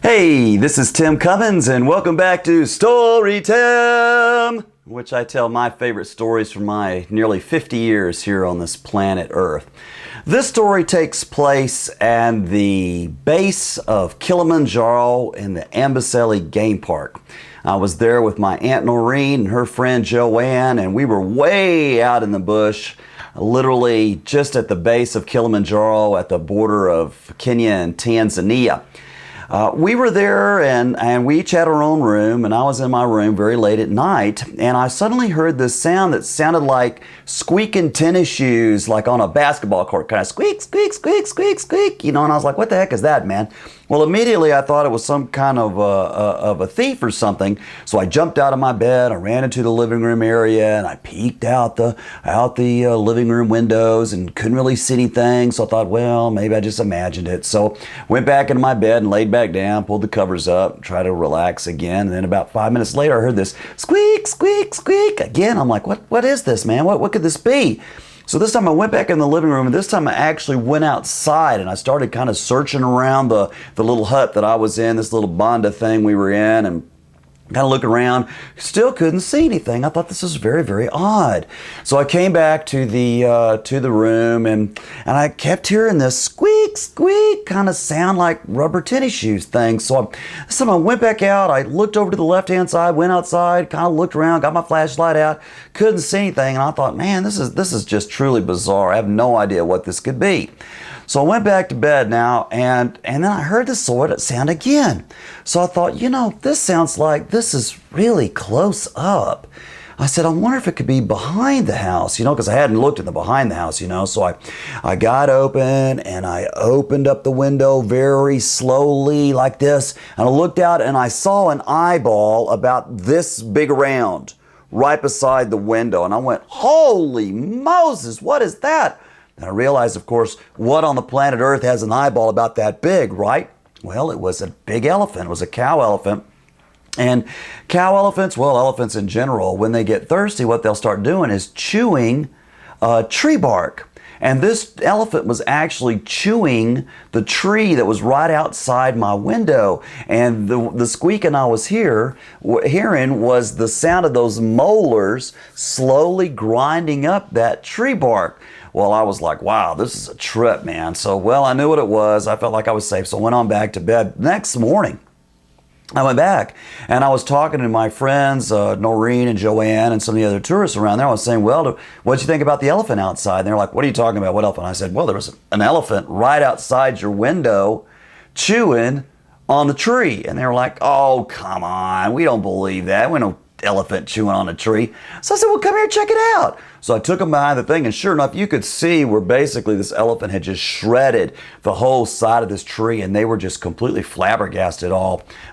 Hey, this is Tim Cummins, and welcome back to Story Tim, which I tell my favorite stories from my nearly 50 years here on this planet Earth. This story takes place at the base of Kilimanjaro in the Amboseli Game Park. I was there with my Aunt Noreen and her friend Joanne, and we were way out in the bush, literally just at the base of Kilimanjaro at the border of Kenya and Tanzania. We were there and we each had our own room, and I was in my room very late at night, and I suddenly heard this sound that sounded like squeaking tennis shoes, like on a basketball court, kind of squeak, squeak, squeak, squeak, squeak, and I was like, what the heck is that, man? Well, immediately I thought it was some kind of a thief or something, so I jumped out of my bed, I ran into the living room area, and I peeked out the living room windows and couldn't really see anything, so I thought, well, maybe I just imagined it. So went back into my bed and laid back down, pulled the covers up, tried to relax again, and then about 5 minutes later I heard this squeak, squeak, squeak again. I'm like, what is this, man? What could this be? So this time I went back in the living room, and this time I actually went outside and I started kind of searching around the little hut that I was in, this little banda thing we were in, and kind of looking around, still couldn't see anything. I thought this was very, very odd. So I came back to the room, and I kept hearing this squeak, squeak kind of sound like rubber tennis shoes thing. So I went back out, I looked over to the left-hand side, went outside, kind of looked around, got my flashlight out, couldn't see anything, and I thought, man, this is just truly bizarre. I have no idea what this could be. So I went back to bed now, and then I heard the sort of sound again. So I thought, this sounds like this is really close up. I said, I wonder if it could be behind the house, because I hadn't looked in the behind the house, So I got open, and I opened up the window very slowly like this, and I looked out, and I saw an eyeball about this big around right beside the window. And I went, holy Moses, what is that? And I realized, of course, what on the planet Earth has an eyeball about that big, right? Well, it was a big elephant. It was a cow elephant. And cow elephants, well, elephants in general, when they get thirsty, what they'll start doing is chewing tree bark. And this elephant was actually chewing the tree that was right outside my window. And the squeaking I was hearing was the sound of those molars slowly grinding up that tree bark. Well, I was like, wow, this is a trip, man. So, I knew what it was. I felt like I was safe. So I went on back to bed. Next morning, I went back and I was talking to my friends, Noreen and Joanne and some of the other tourists around there. I was saying, well, what'd you think about the elephant outside? And they're like, what are you talking about? What elephant? I said, well, there was an elephant right outside your window chewing on the tree. And they were like, oh, come on. We don't believe that. We don't elephant chewing on a tree. So I said, well, come here, check it out. So I took them behind the thing, and sure enough, you could see where basically this elephant had just shredded the whole side of this tree, and they were just completely flabbergasted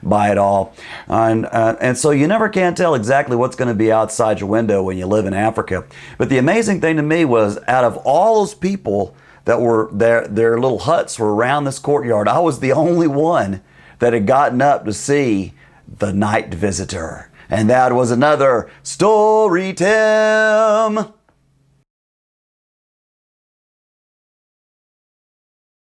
by it all. And so you never can tell exactly what's going to be outside your window when you live in Africa. But the amazing thing to me was, out of all those people that were their little huts were around this courtyard, I was the only one that had gotten up to see the night visitor. And that was another Story Tim.